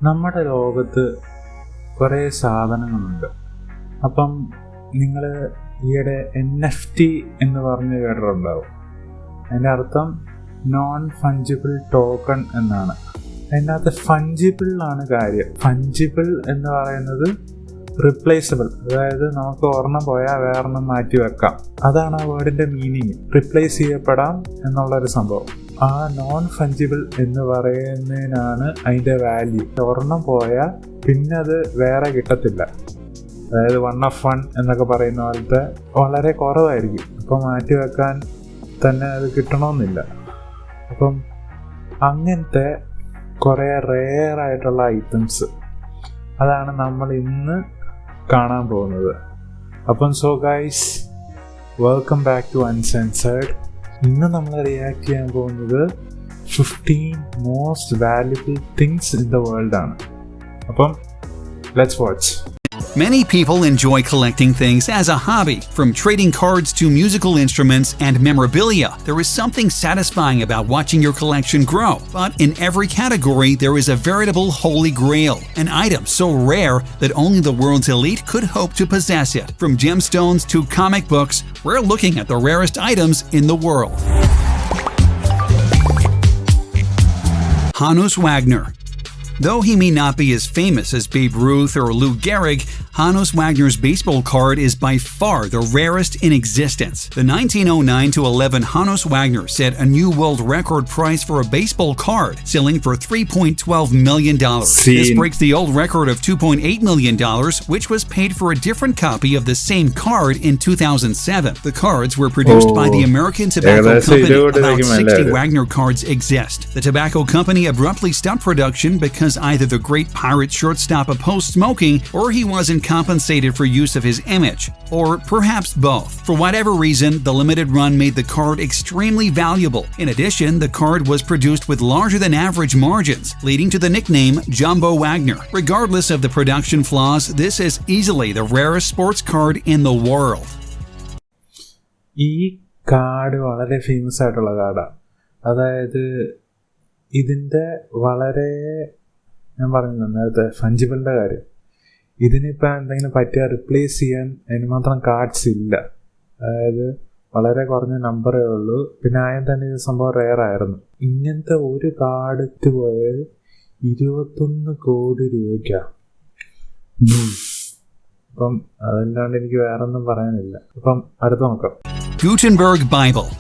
നമ്മുടെ ലോകത്ത് കുറേ സാധനങ്ങളുണ്ട്. അപ്പം നിങ്ങൾ ഈയിടെ NFT എന്ന് പറഞ്ഞ് കേട്ടിട്ടുണ്ടാവും. അതിൻ്റെ അർത്ഥം നോൺ ഫഞ്ചിബിൾ ടോക്കൺ എന്നാണ്. അതിൻ്റെ അകത്ത് ഫഞ്ചിബിളാണ് കാര്യം. ഫഞ്ചിബിൾ എന്ന് പറയുന്നത് റിപ്ലേസബിൾ, അതായത് നമുക്ക് ഒരെണ്ണം പോയാൽ വേറൊരെണ്ണം മാറ്റി വെക്കാം. അതാണ് ആ വേർഡിൻ്റെ മീനിങ്. റിപ്ലേസ് ചെയ്യപ്പെടാം എന്നുള്ളൊരു സംഭവം. ആ നോൺ ഫഞ്ചിബിൾ എന്ന് പറയുന്നതിനാണ് അതിൻ്റെ വാല്യൂ. ഒരെണ്ണം പോയാൽ പിന്നെ അത് വേറെ കിട്ടത്തില്ല. അതായത് 1 of 1 എന്നൊക്കെ പറയുന്ന പോലത്തെ വളരെ കുറവായിരിക്കും. അപ്പം മാറ്റി വെക്കാൻ തന്നെ അത് കിട്ടണമെന്നില്ല. അപ്പം അങ്ങനത്തെ കുറേ റെയർ ആയിട്ടുള്ള ഐറ്റംസ് അതാണ് നമ്മൾ ഇന്ന് കാണാൻ പോകുന്നത്. അപ്പം so guys, welcome back to uncensored. ഇന്ന് നമ്മൾ റിയാക്ട് ചെയ്യാൻ പോകുന്നത് 15 most valuable things in the world ആണ്. അപ്പം let's watch. Many people enjoy collecting things as a hobby. From trading cards to musical instruments and memorabilia, there is something satisfying about watching your collection grow. But in every category, there is a veritable holy grail, an item so rare that only the world's elite could hope to possess it. From gemstones to comic books, we're looking at the rarest items in the world. Hannes Wagner. Though he may not be as famous as Babe Ruth or Lou Gehrig, Hannes Wagner's baseball card is by far the rarest in existence. The 1909-11 Hannes Wagner set a new world record price for a baseball card, selling for $3.12 million. This breaks the old record of $2.8 million, which was paid for a different copy of the same card in 2007. The cards were produced by the American Tobacco Company. About 60 Wagner cards exist. The tobacco company abruptly stopped production because either the great pirate shortstop opposed smoking or he wasn't compensated for use of his image, or perhaps both. For whatever reason, the limited run made the card extremely valuable. In addition, the card was produced with larger than average margins, leading to the nickname Jumbo Wagner. Regardless of the production flaws, this is easily the rarest sports card in the world. ഈ card വളരെ famous ആയിട്ടുള്ള കാർഡാണ്. അതായത് ഇതിൻ്റെ വളരെ, ഞാൻ പറഞ്ഞു നേരത്തെ ഫഞ്ചിബിളിൻ്റെ കാര്യം, ഇതിനിപ്പോൾ എന്തെങ്കിലും പറ്റിയാൽ റിപ്ലേസ് ചെയ്യാൻ അതിന് മാത്രം കാർഡ്സ് ഇല്ല. അതായത് വളരെ കുറഞ്ഞ നമ്പറേ ഉള്ളൂ. പിന്നെ ആദ്യം തന്നെ ഇത് സംഭവം റെയർ ആയിരുന്നു. ഇങ്ങനത്തെ ഒരു കാർഡ് പോയത് 21 കോടി രൂപയ്ക്കാണ്. അപ്പം അതല്ലാണ്ട് എനിക്ക് വേറൊന്നും പറയാനില്ല. അപ്പം അടുത്ത് നോക്കാം. Gutenberg Bible.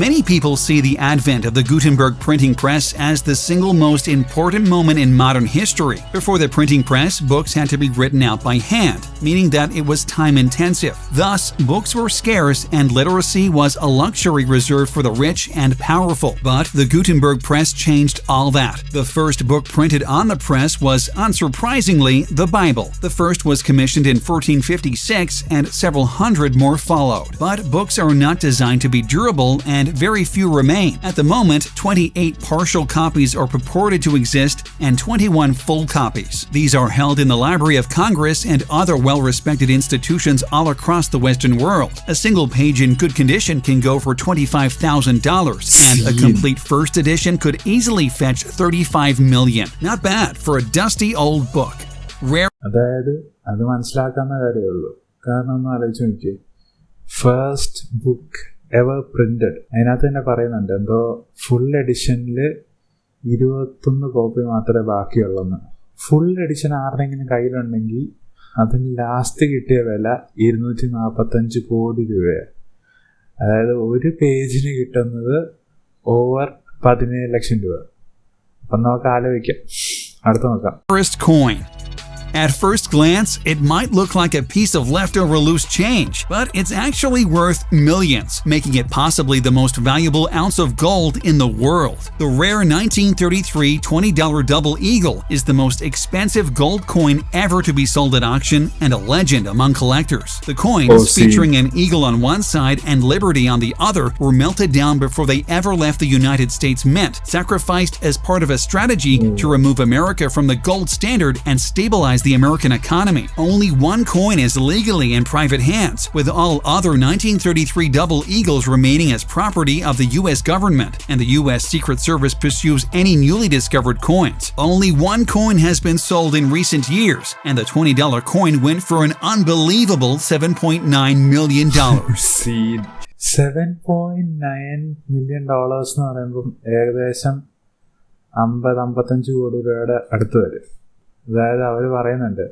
Many people see the advent of the Gutenberg printing press as the single most important moment in modern history. Before the printing press, books had to be written out by hand, meaning that it was time-intensive. Thus, books were scarce and literacy was a luxury reserved for the rich and powerful. But the Gutenberg press changed all that. The first book printed on the press was, unsurprisingly, the Bible. The first was commissioned in 1456 and several hundred more followed. But books are not designed to be durable and very few remain. At the moment, 28 partial copies are purported to exist and 21 full copies. These are held in the Library of Congress and other well-respected institutions all across the Western world. A single page in good condition can go for $25,000, and a complete first edition could easily fetch $35 million. Not bad for a dusty old book. Rare. അതായത് അത് മനസ്സിലാക്കാവുന്ന കാര്യമുള്ളൂ. കാരണം ഒന്ന് ആലോചിച്ച് നോക്കിയേ, first book ever printed, അതിനകത്ത് തന്നെ പറയുന്നുണ്ട് എന്തോ ഫുൾ എഡിഷനിൽ 21 കോപ്പി മാത്രമേ ബാക്കിയുള്ളൂ. ഫുൾ എഡിഷൻ ആരുടെങ്കിലും കയ്യിലുണ്ടെങ്കിൽ അതിന് ലാസ്റ്റ് കിട്ടിയ വില 245 കോടി രൂപയാണ്. അതായത് ഒരു പേജിന് കിട്ടുന്നത് ഓവർ 17 ലക്ഷം രൂപ. അപ്പം നമുക്ക് ആലോചിക്കാം. അടുത്ത് നോക്കാം. At first glance, it might look like a piece of leftover loose change, but it's actually worth millions, making it possibly the most valuable ounce of gold in the world. The rare 1933 $20 double eagle is the most expensive gold coin ever to be sold at auction and a legend among collectors. The coins, featuring an eagle on one side and liberty on the other, were melted down before they ever left the United States Mint, sacrificed as part of a strategy to remove America from the gold standard and stabilize as the American economy. Only one coin is legally in private hands, with all other 1933 double eagles remaining as property of the U.S. government, and the U.S. Secret Service pursues any newly discovered coins. Only one coin has been sold in recent years, and the $20 coin went for an unbelievable $7.9 million. Seed. $7.9 million എന്ന് പറയുമ്പം ഏകദേശം 50-55 കോടി രൂപയുടെ അടുത്ത് വരും. അതായത് അവർ പറയുന്നുണ്ട്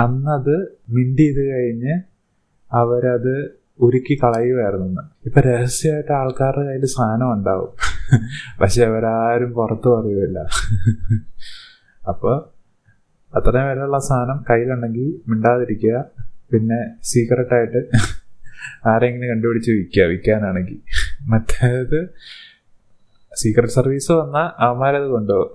അന്നത് മിൻറ്റ് ചെയ്ത് കഴിഞ്ഞ് അവരത് ഉരുക്കി കളയുമായിരുന്നു. ഇപ്പം രഹസ്യമായിട്ട് ആൾക്കാരുടെ കയ്യിൽ സാധനം ഉണ്ടാവും, പക്ഷെ അവരാരും പുറത്തു പറയുകയില്ല. അപ്പോൾ അത്രയും വിലയുള്ള സാധനം കയ്യിലുണ്ടെങ്കിൽ മിണ്ടാതിരിക്കുക, പിന്നെ സീക്രട്ടായിട്ട് ആരെങ്കിലും കണ്ടുപിടിച്ച് വിൽക്കാനാണെങ്കിൽ. മറ്റേത് സീക്രട്ട് സർവീസ് വന്നാൽ അവന്മാരത് കൊണ്ടുപോകും.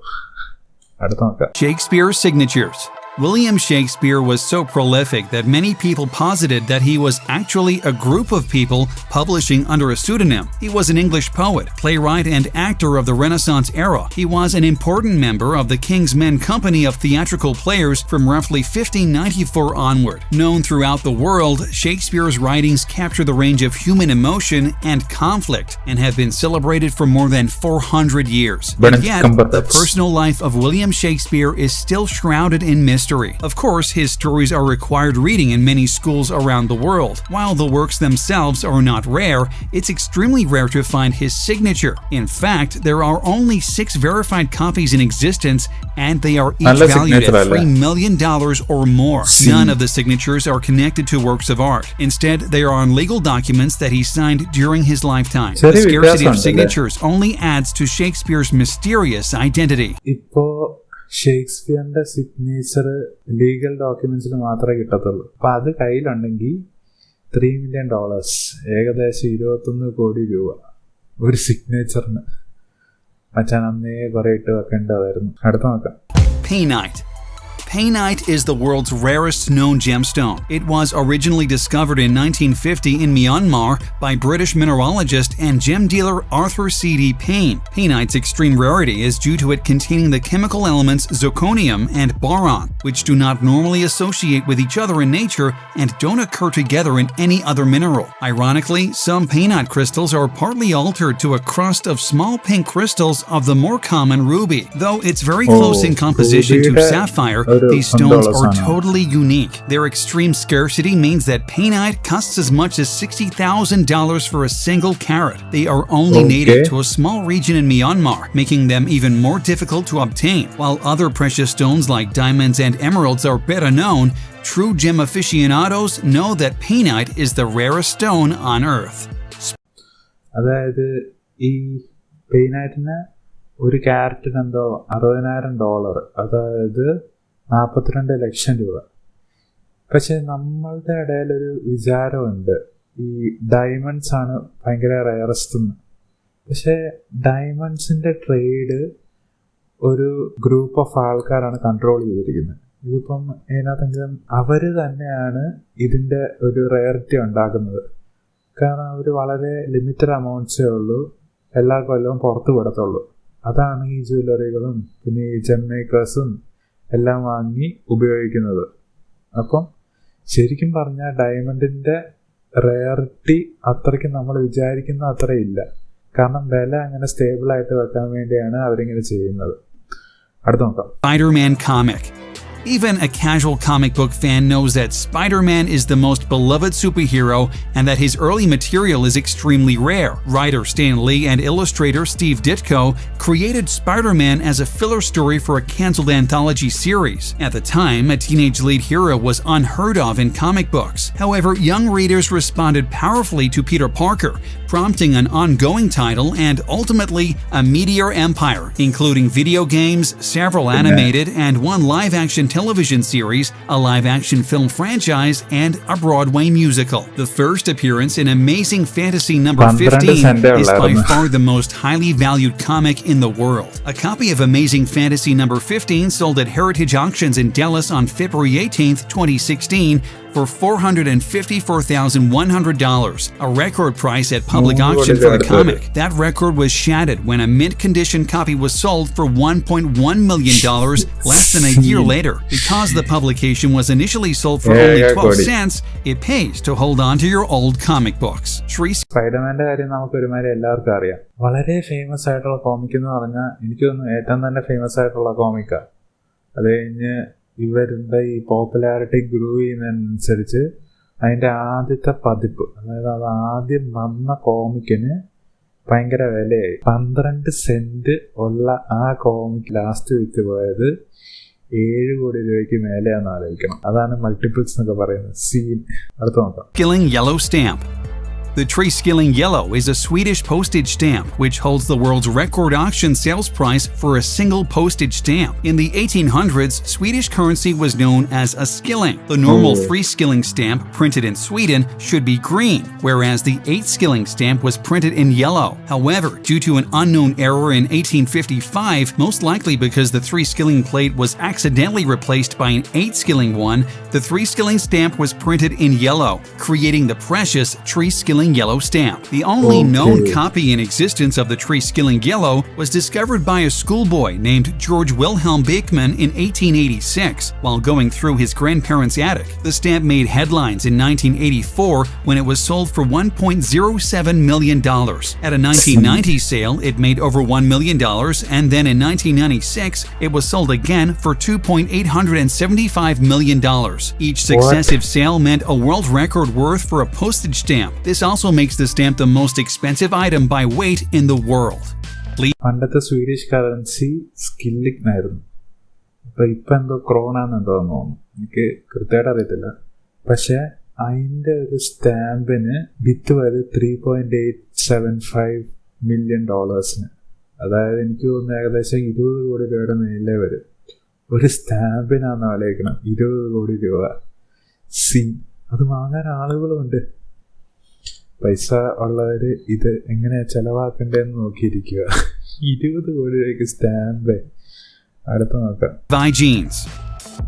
അടുത്ത് നോക്കാം. Shakespeare's signatures. William Shakespeare was so prolific that many people posited that he was actually a group of people publishing under a pseudonym. He was an English poet, playwright, and actor of the Renaissance era. He was an important member of the King's Men Company of theatrical players from roughly 1594 onward. Known throughout the world, Shakespeare's writings capture the range of human emotion and conflict and have been celebrated for more than 400 years. And yet, the personal life of William Shakespeare is still shrouded in mystery. Of course, his stories are required reading in many schools around the world. While the works themselves are not rare, it's extremely rare to find his signature. In fact, there are only 6 verified copies in existence, and they are each valued at $3 million or more. None of the signatures are connected to works of art. Instead, they are on legal documents that he signed during his lifetime. The scarcity of signatures only adds to Shakespeare's mysterious identity. ഷേക്സ്പിയറിന്റെ signature legal ഡോക്യുമെന്റ്സിൽ മാത്രമേ കിട്ടത്തുള്ളൂ. അപ്പം അത് കയ്യിലുണ്ടെങ്കിൽ $3 million, ഏകദേശം 21 കോടി രൂപ ഒരു സിഗ്നേച്ചറിന്. മച്ചാൻ അന്നേ കുറെ ഇട്ട് വെക്കേണ്ടതായിരുന്നു. അടുത്ത നോക്കാം. Painite. Painite is the world's rarest known gemstone. It was originally discovered in 1950 in Myanmar by British mineralogist and gem dealer Arthur C.D. Payne. Painite's extreme rarity is due to it containing the chemical elements zirconium and boron, which do not normally associate with each other in nature and don't occur together in any other mineral. Ironically, some painite crystals are partly altered to a crust of small pink crystals of the more common ruby. Though it's very close in composition to sapphire, these stones are totally unique. Their extreme scarcity means that painite costs as much as $60,000 for a single carat. They are only native to a small region in Myanmar, making them even more difficult to obtain. While other precious stones like diamonds and emeralds are better known, true gem aficionados know that painite is the rarest stone on earth. അതായത് ഈ പെയിനൈറ്റിന് ഒരു ക്യാരറ്റിന് എന്തോ $60,000, അതായത് 42 ലക്ഷം രൂപ. പക്ഷെ നമ്മളുടെ ഇടയിലൊരു വിചാരമുണ്ട് ഈ ഡയമണ്ട്സ് ആണ് ഭയങ്കര റയറസ്റ്റ് എന്ന്. പക്ഷെ ഡയമണ്ട്സിൻ്റെ ട്രേഡ് ഒരു ഗ്രൂപ്പ് ഓഫ് ആൾക്കാരാണ് കൺട്രോൾ ചെയ്തിരിക്കുന്നത്. ഇതിപ്പം ഇതിനകത്തെങ്കിലും അവർ തന്നെയാണ് ഇതിൻ്റെ ഒരു റയറിറ്റി ഉണ്ടാക്കുന്നത്. കാരണം അവർ വളരെ ലിമിറ്റഡ് അമൗണ്ട്സേ ഉള്ളൂ എല്ലാ കൊല്ലവും പുറത്ത് വിടത്തുള്ളൂ. അതാണ് ഈ ജ്വല്ലറികളും പിന്നെ ഈ ജെം മേക്കേഴ്സും എല്ലാം വാങ്ങി ഉപയോഗിക്കുന്നത്. അപ്പം ശരിക്കും പറഞ്ഞാൽ ഡയമണ്ടിൻ്റെ റെയറിറ്റി അത്രയ്ക്ക് നമ്മൾ വിചാരിക്കുന്ന അത്ര ഇല്ല. കാരണം വില അങ്ങനെ സ്റ്റേബിളായിട്ട് വെക്കാൻ വേണ്ടിയാണ് അവരിങ്ങനെ ചെയ്യുന്നത്. അടുത്ത നോക്കാം. Spider-Man comic. Even a casual comic book fan knows that Spider-Man is the most beloved superhero and that his early material is extremely rare. Writer Stan Lee and illustrator Steve Ditko created Spider-Man as a filler story for a cancelled anthology series. At the time, a teenage lead hero was unheard of in comic books. However, young readers responded powerfully to Peter Parker, prompting an ongoing title and ultimately a meteor empire, including video games, several animated and one live-action television series, a live-action film franchise, and a Broadway musical. The first appearance in Amazing Fantasy number 15 is by far the most highly valued comic in the world. A copy of Amazing Fantasy number 15 sold at Heritage Auctions in Dallas on February 18, 2016, for $454,100, a record price at public auction for the comic. That record was shattered when a mint-condition copy was sold for $1.1 million less than a year later. Because the publication was initially sold for only 12 cents, it pays to hold on to your old comic books. സ്പൈഡർമാൻ്റെ കാര്യം നമുക്ക് ഒരുമാതിരി എല്ലാവർക്കും അറിയാം. വളരെ famous ആയിട്ടുള്ള comic എന്ന് പറഞ്ഞാൽ എനിക്ക് തോന്നുന്നു ഏറ്റവും തന്നെ ഫേമസ് ആയിട്ടുള്ള കോമിക്കാണ്. അത് കഴിഞ്ഞ് ഇവരുടെ ഈ പോപ്പുലാരിറ്റി ഗ്രൂ ചെയ്യുന്നതനുസരിച്ച് അതിൻ്റെ ആദ്യത്തെ പതിപ്പ്, അതായത് അത് ആദ്യം വന്ന കോമിക്കിന് ഭയങ്കര വിലയായി. 12 സെന്റ് ഉള്ള ആ കോമിക് ലാസ്റ്റ് വിറ്റ് പോയത് 7 കോടി രൂപയ്ക്ക് മേലെയാണെന്ന് ആലോചിക്കണം. അതാണ് മൾട്ടിപ്പിൾസ് എന്നൊക്കെ പറയുന്നത്. സീൻ അടുത്ത് നോക്കാം. Skilling yellow stamp. The tree skilling yellow is a Swedish postage stamp which holds the world's record auction sales price for a single postage stamp. In the 1800s, Swedish currency was known as a skilling. The normal 3 skilling stamp printed in Sweden should be green, whereas the 8 skilling stamp was printed in yellow. However, due to an unknown error in 1855, most likely because the 3 skilling plate was accidentally replaced by an 8 skilling one, the 3 skilling stamp was printed in yellow, creating the precious tree skilling yellow stamp. The only known copy in existence of the tree skilling yellow was discovered by a schoolboy named George Wilhelm Beekman in 1886 while going through his grandparents' attic. The stamp made headlines in 1984 when it was sold for $1.07 million. At a 1990 sale, it made over $1 million, and then in 1996, it was sold again for $2.875 million. Each successive sale meant a world record worth for a postage stamp. This also makes the stamp the most expensive item by weight in the world. പണ്ടത്തെ Swedish currency skilling ആയിരുന്നു. ഇപ്പം എന്തോ ക്രോണാന്നെന്തോ തോന്നുന്നു, എനിക്ക് കൃത്യമായിട്ട് അറിയത്തില്ല. പക്ഷെ അതിൻ്റെ ഒരു സ്റ്റാമ്പിന് വിത്ത് വരും $3.875 million. അതായത് എനിക്ക് തോന്നുന്നു ഏകദേശം 20 കോടി രൂപയുടെ മേലെ വരും. ഒരു സ്റ്റാമ്പിനാന്ന് ആലോചിക്കണം, 20 കോടി രൂപ. അത് വാങ്ങാൻ ആളുകളുമുണ്ട്. പൈസ ഉള്ളവർ ഇത് എങ്ങനെയാ ചെലവാക്കണ്ടേന്ന് നോക്കിയിരിക്കുക. 20 കോടി രൂപയ്ക്ക് സ്റ്റാമ്പ്. അടുത്ത നോക്കാം. Levi jeans.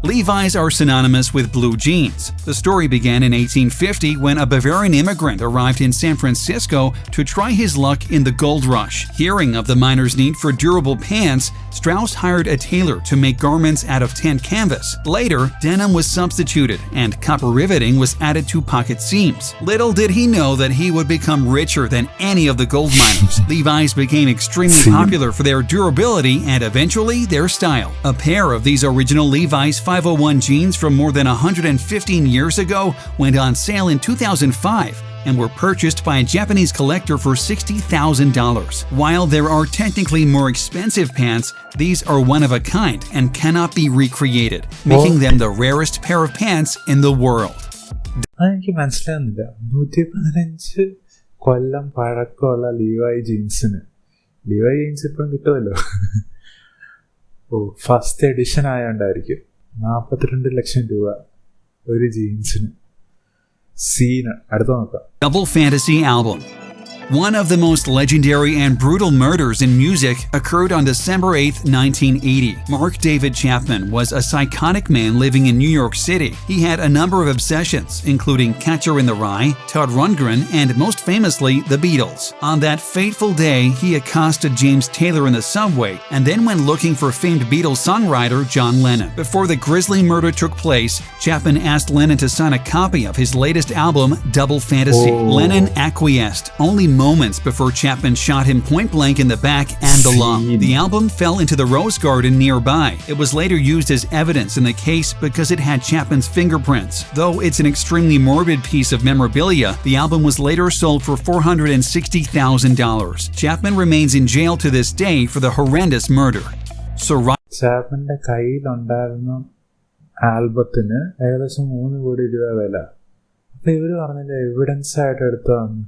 Levi's are synonymous with blue jeans. The story began in 1850 when a Bavarian immigrant arrived in San Francisco to try his luck in the gold rush. Hearing of the miners' need for durable pants, Strauss hired a tailor to make garments out of tanned canvas. Later, denim was substituted and copper riveting was added to pocket seams. Little did he know that he would become richer than any of the gold miners. Levi's became extremely popular for their durability and eventually their style. A pair of these original Levi's 501 jeans from more than 115 years ago went on sale in 2005 and were purchased by a Japanese collector for $60,000. While there are technically more expensive pants, these are one of a kind and cannot be recreated, making them the rarest pair of pants in the world. എനിക്ക് മനസ്സിലാകുന്നില്ല. 115 കൊല്ലം പഴക്കമുള്ള ലീവായി ജീൻസിന്, ലീവായി jeans ഇപ്പം കിട്ടുമല്ലോ. First edition ആയതുകൊണ്ടായിരിക്കും 42 ലക്ഷം രൂപ ഒരു ജീൻസിന്. Scene അടുത്ത് നോക്കാം. Double Fantasy Album. One of the most legendary and brutal murders in music occurred on December 8, 1980. Mark David Chapman was a psychotic man living in New York City. He had a number of obsessions, including Catcher in the Rye, Todd Rundgren, and most famously, the Beatles. On that fateful day, he accosted James Taylor in the subway and then went looking for famed Beatles songwriter John Lennon. Before the grisly murder took place, Chapman asked Lennon to sign a copy of his latest album, Double Fantasy. Lennon acquiesced, only moments before Chapman shot him point blank in the back and the lung. The album fell into the rose garden nearby. It was later used as evidence in the case because it had Chapman's fingerprints. Though it's an extremely morbid piece of memorabilia, the album was later sold for $460,000. Chapman remains in jail to this day for the horrendous murder. ചാപ്മന്റെ കയ്യിലുണ്ടായിരുന്ന ആൽബത്തിന് ഏകദേശം 3 കോടി രൂപ വില. അപ്പൊ ഇവര് പറഞ്ഞില്ല evidence ആയിട്ട് എടുത്തതാണ്,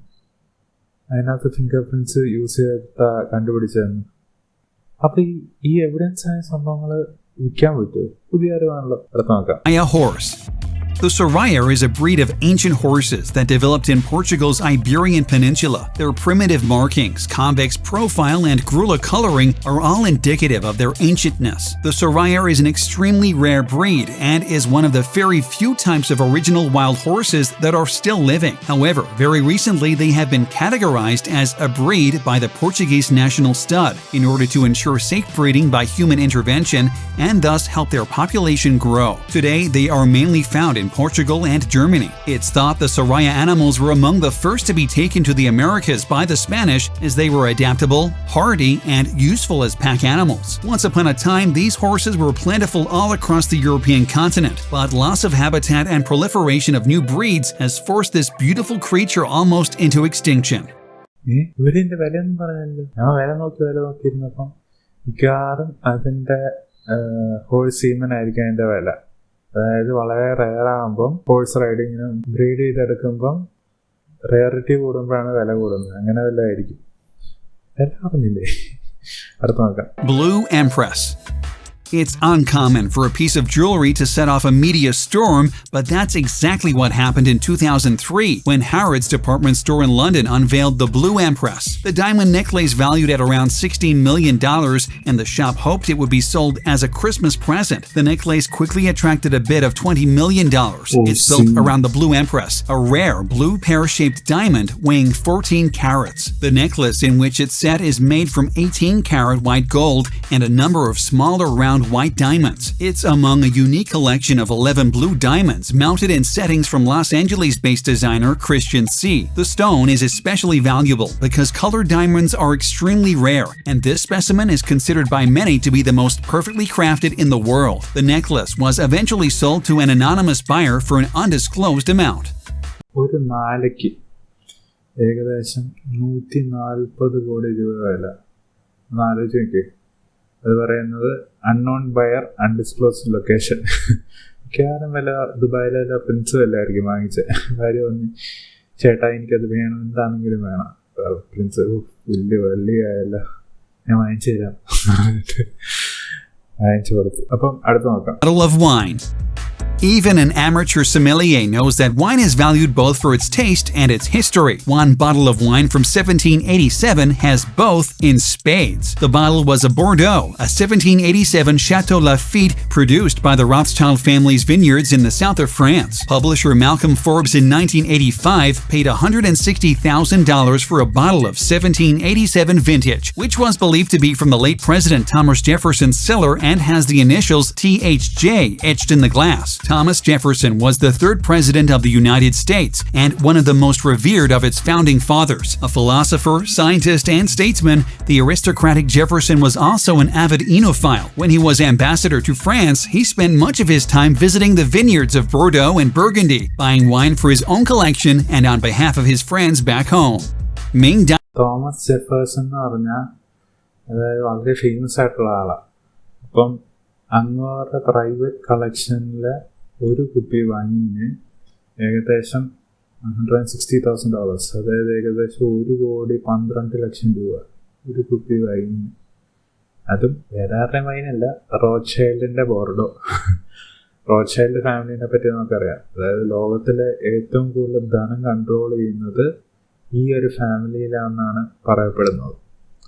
അതിനകത്ത് ഫിംഗർ പ്രിന്റ്സ് യൂസ് ചെയ്ത കണ്ടുപിടിച്ചതെന്ന്. അപ്പൊ ഈ എവിഡൻസ് ആയ സംഭവങ്ങൾ വിൽക്കാൻ പറ്റുമോ? പുതിയ അറിവാണല്ലോ. അടുത്ത് നോക്കാം. A horse. The Soraya is a breed of ancient horses that developed in Portugal's Iberian Peninsula. Their primitive markings, convex profile, and grula coloring are all indicative of their ancientness. The Soraya is an extremely rare breed and is one of the very few types of original wild horses that are still living. However, very recently they have been categorized as a breed by the Portuguese National Stud in order to ensure safe breeding by human intervention and thus help their population grow. Today, they are mainly found in Portugal and Germany. It's thought the Soraya animals were among the first to be taken to the Americas by the Spanish as they were adaptable, hardy, and useful as pack animals. Once upon a time, these horses were plentiful all across the European continent, but loss of habitat and proliferation of new breeds has forced this beautiful creature almost into extinction. ഇവരിന്റെ വിലയൊന്നും പറഞ്ഞല്ലോ. ഞാൻ വില നോക്കിയിരുന്നപ്പം മിക്കവാറും അതിന്റെ horse seamen ആയിരിക്കും അതിന്റെ വില. അതായത് വളരെ റെയർ ആകുമ്പം ഹോഴ്സ് റൈഡിങ്ങിന് ബ്രീഡ് ചെയ്തെടുക്കുമ്പം റെയറിറ്റി കൂടുമ്പോഴാണ് വില കൂടുന്നത്. അങ്ങനെ വല്ല ആയിരിക്കും. വില പറഞ്ഞില്ലേ? അടുത്ത് നോക്കാം. Blue Empress. It's uncommon for a piece of jewelry to set off a media storm, but that's exactly what happened in 2003 when Harrods department store in London unveiled the Blue Empress. The diamond necklace valued at around $16 million, and the shop hoped it would be sold as a Christmas present. The necklace quickly attracted a bid of $20 million. It's built around the Blue Empress, a rare blue pear-shaped diamond weighing 14 carats. The necklace in which it's set is made from 18-carat white gold and a number of smaller round white diamonds. It's among a unique collection of 11 blue diamonds mounted in settings from Los Angeles-based designer Christian C. The stone is especially valuable because colored diamonds are extremely rare, and this specimen is considered by many to be the most perfectly crafted in the world. The necklace was eventually sold to an anonymous buyer for an undisclosed amount. ഒരു മാലയ്ക്ക് ഏകദേശം 140 കോടി രൂപ വില. ഒന്ന് ആലോചിച്ച് നോക്കിയേ. അത് പറയുന്നത് അൺനോൺ ബയർ അൺഡിസ്ക്ലോസ്ഡ് ലൊക്കേഷൻ. മിക്കവാറും വല്ല ദുബായിലെ പ്രിൻസ് വല്ലതായിരിക്കും വാങ്ങിച്ചത്. കാര്യം ഒന്ന് ചേട്ടാ എനിക്കത് വേണം, എന്താണെങ്കിലും വേണം. പ്രിൻസ് വലിയ വള്ളിയായല്ല, ഞാൻ വാങ്ങിച്ചു തരാം. വാങ്ങിച്ചു കൊടുത്തു. അപ്പം അടുത്ത് നോക്കാം. Bottle of wine. Even an amateur sommelier knows that wine is valued both for its taste and its history. One bottle of wine from 1787 has both in spades. The bottle was a Bordeaux, a 1787 Chateau Lafite produced by the Rothschild family's vineyards in the south of France. Publisher Malcolm Forbes in 1985 paid $160,000 for a bottle of 1787 vintage, which was believed to be from the late President Thomas Jefferson's cellar and has the initials THJ etched in the glass. Thomas Jefferson was the third president of the United States and one of the most revered of its founding fathers. A philosopher, scientist, and statesman, the aristocratic Jefferson was also an avid enophile. When he was ambassador to France, he spent much of his time visiting the vineyards of Bordeaux and Burgundy, buying wine for his own collection and on behalf of his friends back home. Thomas Jefferson എന്ന് പറഞ്ഞാൽ അതായത് വളരെ famous ആയിട്ടുള്ള ആളാണ്. അപ്പം അങ്ങോട്ട് private കളക്ഷനിലെ ഒരു കുപ്പി വൈനിന് ഏകദേശം $160,000, അതായത് ഏകദേശം 1,12,00,000 രൂപ ഒരു കുപ്പി വൈനിന്. അതും വേറെ ആരുടെയും വൈനല്ല, റോത്ത്ഷൈൽഡിൻ്റെ ബോർഡോ. റോത്ത്ഷൈൽഡ് ഫാമിലിനെ പറ്റി നമുക്കറിയാം. അതായത് ലോകത്തിലെ ഏറ്റവും കൂടുതൽ ധനം കൺട്രോൾ ചെയ്യുന്നത് ഈ ഒരു ഫാമിലിയിലാണെന്നാണ് പറയപ്പെടുന്നത്.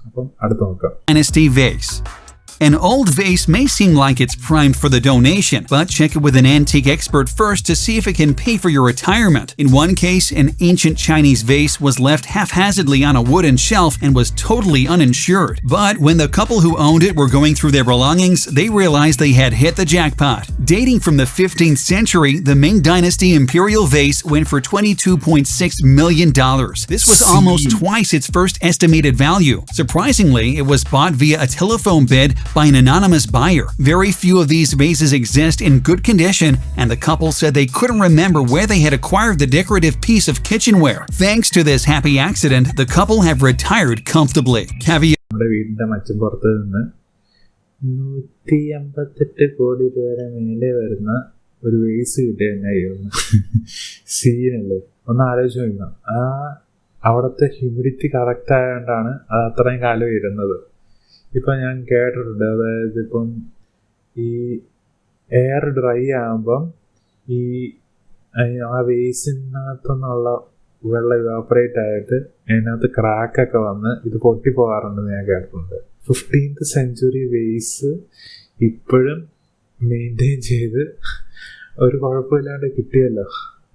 അപ്പം അടുത്ത് നോക്കാം. Dynasty vase. An old vase may seem like it's primed for the donation, but check it with an antique expert first to see if it can pay for your retirement. In one case, an ancient Chinese vase was left haphazardly on a wooden shelf and was totally uninsured. But when the couple who owned it were going through their belongings, they realized they had hit the jackpot. Dating from the 15th century, the Ming Dynasty imperial vase went for $22.6 million. This was almost twice its first estimated value. Surprisingly, it was bought via a telephone bid by an anonymous buyer. Very few of these vases exist in good condition, and the couple said they couldn't remember where they had acquired the decorative piece of kitchenware. Thanks to this happy accident, the couple have retired comfortably. Caviar. നമ്മുടെ വീടിൻ്റെ മച്ചമ്പുറത്ത് നിന്ന് 158 കോടി രൂപയുടെ മേലെ വരുന്ന ഒരു vase കിട്ടിയ എന്നായിരുന്നു സീനല്ലേ. ഒന്ന് ആലോചിച്ച് നോക്കണം. അവിടുത്തെ ഹ്യൂമിഡിറ്റി കറക്റ്റ് ആയതുകൊണ്ടാണ് അത് അത്രയും കാലം ഇരുന്നത്. ഇപ്പം ഞാൻ കേട്ടിട്ടുണ്ട്, അതായത് ഇപ്പം ഈ എയർ ഡ്രൈ ആകുമ്പം ഈ ആ വേസിനകത്തുനിന്നുള്ള വെള്ളം ഇവാപ്പറേറ്റ് ആയിട്ട് അതിനകത്ത് ക്രാക്കൊക്കെ വന്ന് ഇത് പൊട്ടിപ്പോകാറുണ്ടെന്ന് ഞാൻ കേട്ടിട്ടുണ്ട്. 15th century വേസ് ഇപ്പോഴും മെയിൻറ്റെയിൻ ചെയ്ത് ഒരു കുഴപ്പമില്ലാണ്ട് കിട്ടിയല്ലോ.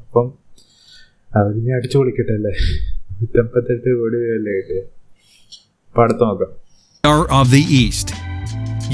അപ്പം അവരിനി അടിച്ചു പൊളിക്കട്ടെ അല്ലേ. 158 കോടി രൂപയല്ലേ കിട്ടിയ. അപ്പം അടുത്ത് നോക്കാം. Of the East.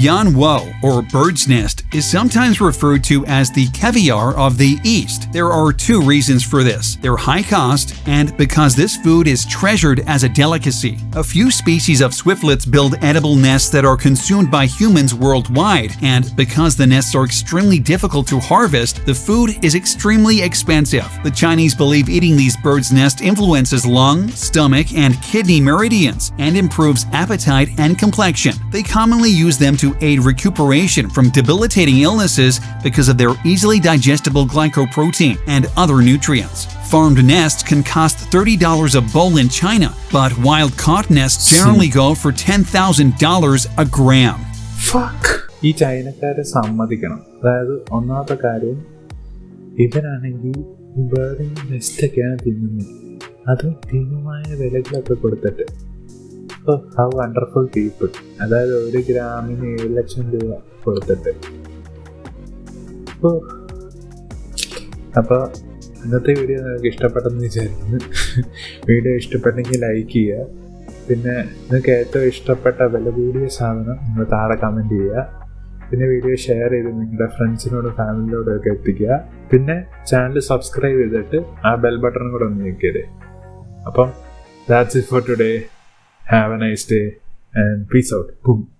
Yan Wo, or bird's nest, is sometimes referred to as the caviar of the East. There are two reasons for this. Their high cost, and because this food is treasured as a delicacy. A few species of swiftlets build edible nests that are consumed by humans worldwide, and because the nests are extremely difficult to harvest, the food is extremely expensive. The Chinese believe eating these birds' nest influences lung, stomach, and kidney meridians, and improves appetite and complexion. They commonly use them to aid recuperation from debilitating illnesses because of their easily digestible glycoprotein and other nutrients. Farmed nests can cost $30 a bowl in China, but wild-caught nests generally go for $10,000 a gram. Fuck! ഈ ചൈനക്കാരെ സമ്മതിക്കണം. അതായത് ഒന്നാമത്തെ കാര്യം, ഇവരാണെങ്കിൽ ഈ birding നെസ്റ്റൊക്കെയാണ് തിന്നുന്നത്. അത് ഭീമമായ വിലകളൊക്കെ കൊടുത്തിട്ട്. How wonderful people. അതായത് 1 ഗ്രാമിന് 7 ലക്ഷം രൂപ കൊടുത്തിട്ട്. അപ്പോൾ ഇന്നത്തെ വീഡിയോ നിങ്ങൾക്ക് ഇഷ്ടപ്പെട്ടെന്ന് വിചാരിക്കുന്നു. വീഡിയോ ഇഷ്ടപ്പെട്ടെങ്കിൽ ലൈക്ക് ചെയ്യുക. പിന്നെ നിങ്ങൾക്ക് ഏറ്റവും ഇഷ്ടപ്പെട്ട വില കൂടിയ സാധനം നിങ്ങൾ താഴെ കമൻറ്റ് ചെയ്യുക. പിന്നെ വീഡിയോ ഷെയർ ചെയ്ത് നിങ്ങളുടെ ഫ്രണ്ട്സിനോടും ഫാമിലിയോടും ഒക്കെ എത്തിക്കുക. പിന്നെ ചാനൽ സബ്സ്ക്രൈബ് ചെയ്തിട്ട് ആ ബെൽ ബട്ടൺ കൂടെ ഒന്ന് ഞെക്കിയത്. അപ്പം that's it for today. Have a nice day and peace out. Boom.